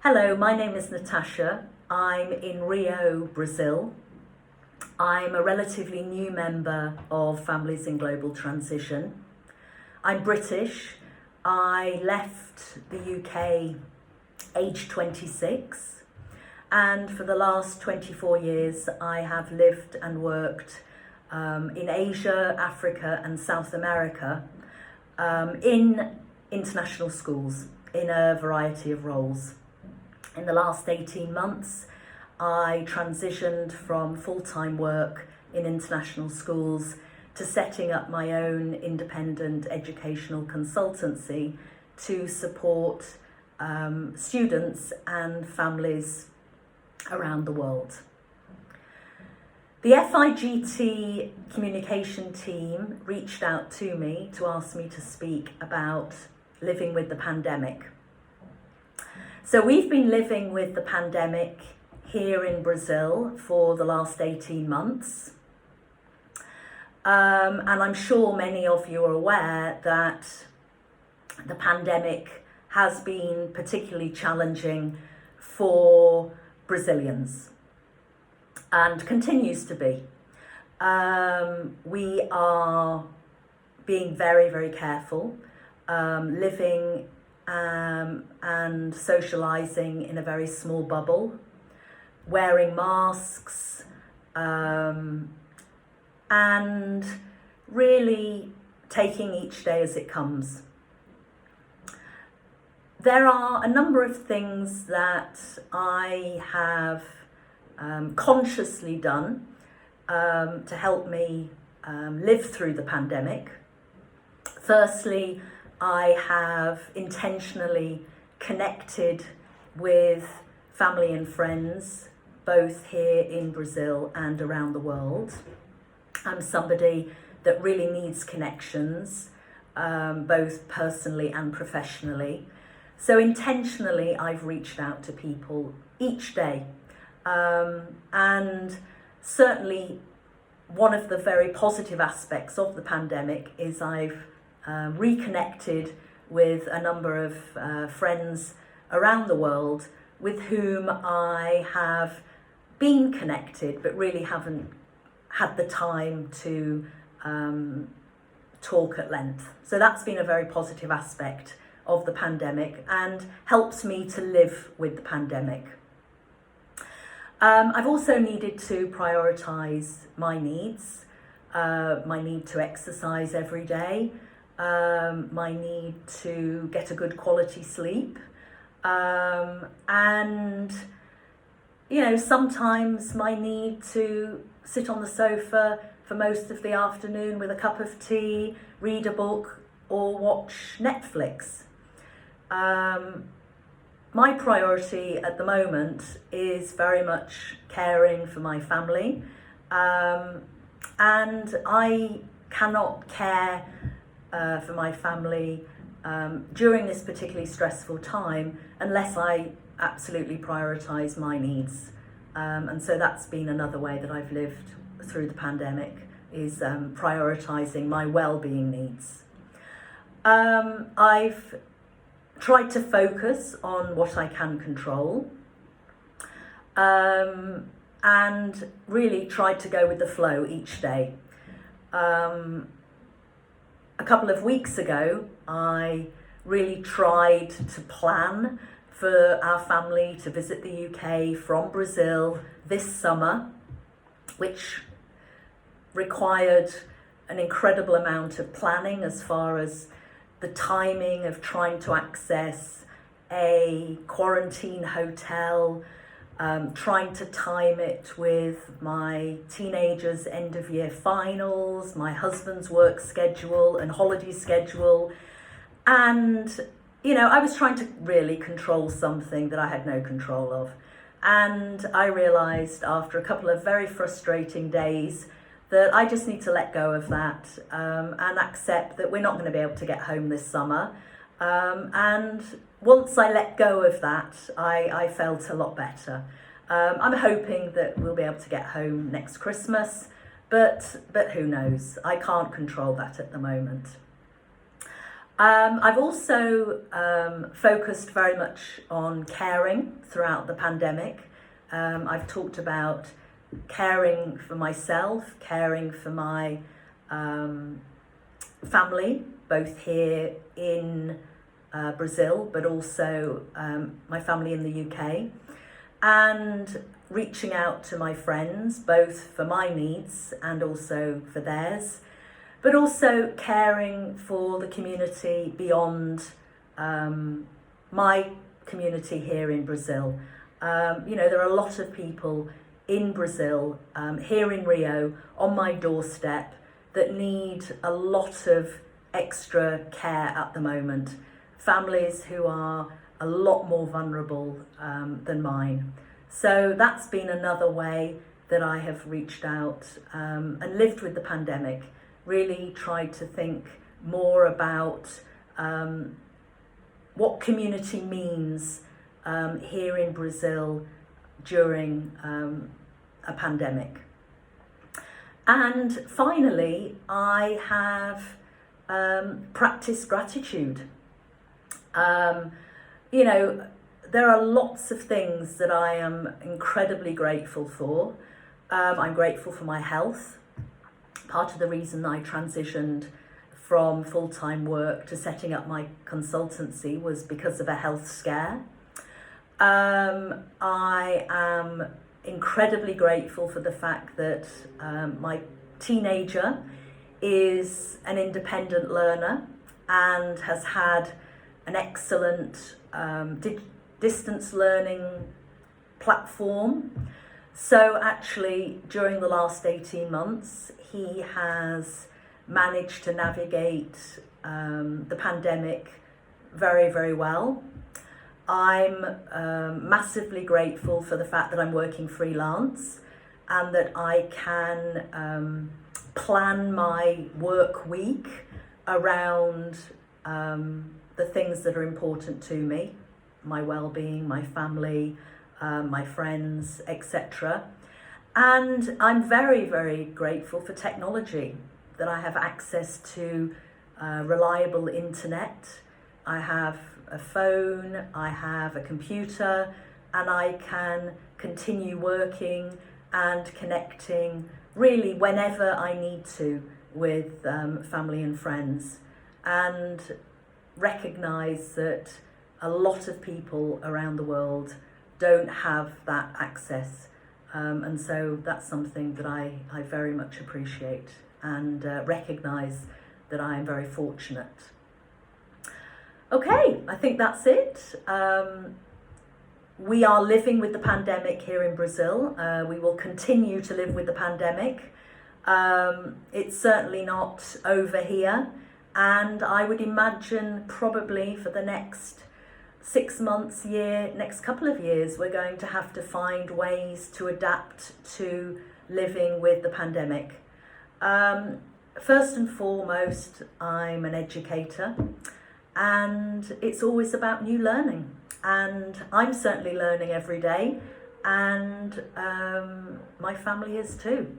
Hello, my name is Natasha. I'm in Rio, Brazil. I'm a relatively new member of Families in Global Transition. I'm British. I left the UK aged 26, and for the last 24 years I have lived and worked in Asia, Africa and South America in international schools in a variety of roles. In the last 18 months, I transitioned from full-time work in international schools to setting up my own independent educational consultancy to support students and families around the world. The FIGT communication team reached out to me to ask me to speak about living with the pandemic. So we've been living with the pandemic here in Brazil for the last 18 months. And I'm sure many of you are aware that the pandemic has been particularly challenging for Brazilians and continues to be. We are being very, very careful, living and socialising in a very small bubble, wearing masks, and really taking each day as it comes. There are a number of things that I have consciously done to help me live through the pandemic. Firstly, I have intentionally connected with family and friends, both here in Brazil and around the world. I'm somebody that really needs connections, both personally and professionally. So intentionally, I've reached out to people each day. And certainly one of the very positive aspects of the pandemic is I've reconnected with a number of friends around the world with whom I have been connected but really haven't had the time to talk at length. So that's been a very positive aspect of the pandemic and helps me to live with the pandemic. I've also needed to prioritise my needs, my need to exercise every day, my need to get a good quality sleep, and sometimes my need to sit on the sofa for most of the afternoon with a cup of tea, read a book or watch Netflix. My priority at the moment is very much caring for my family, and I cannot care for my family during this particularly stressful time unless I absolutely prioritise my needs. And so that's been another way that I've lived through the pandemic, is prioritising my well-being needs. I've tried to focus on what I can control, and really tried to go with the flow each day. A couple of weeks ago, I really tried to plan for our family to visit the UK from Brazil this summer, which required an incredible amount of planning as far as the timing of trying to access a quarantine hotel, trying to time it with my teenagers' end of year finals, my husband's work schedule and holiday schedule. And, I was trying to really control something that I had no control of. And I realised after a couple of very frustrating days that I just need to let go of that and accept that we're not going to be able to get home this summer. And once I let go of that, I felt a lot better. I'm hoping that we'll be able to get home next Christmas, but who knows? I can't control that at the moment. I've also focused very much on caring throughout the pandemic. I've talked about caring for myself, caring for my family, both here in Brazil, but also my family in the UK, and reaching out to my friends, both for my needs and also for theirs, but also caring for the community beyond my community here in Brazil. There are a lot of people in Brazil, here in Rio, on my doorstep, that need a lot of extra care at the moment. Families who are a lot more vulnerable than mine. So that's been another way that I have reached out and lived with the pandemic, really tried to think more about what community means here in Brazil during a pandemic. And finally, I have practiced gratitude. There are lots of things that I am incredibly grateful for. I'm grateful for my health. Part of the reason I transitioned from full-time work to setting up my consultancy was because of a health scare. I am incredibly grateful for the fact that my teenager is an independent learner and has had an excellent distance learning platform. So actually, during the last 18 months, he has managed to navigate the pandemic very, very well. I'm massively grateful for the fact that I'm working freelance and that I can plan my work week around the things that are important to me, my well-being, my family, my friends, etc. And I'm very, very grateful for technology, that I have access to reliable internet. I have a phone, I have a computer, and I can continue working and connecting really whenever I need to with family and friends, and recognize that a lot of people around the world don't have that access. And so that's something that I very much appreciate and recognize that I am very fortunate. Okay, I think that's it. We are living with the pandemic here in Brazil. We will continue to live with the pandemic. It's certainly not over here. And I would imagine probably for the next 6 months, next couple of years, we're going to have to find ways to adapt to living with the pandemic. First and foremost, I'm an educator, and it's always about new learning. And I'm certainly learning every day, and my family is too.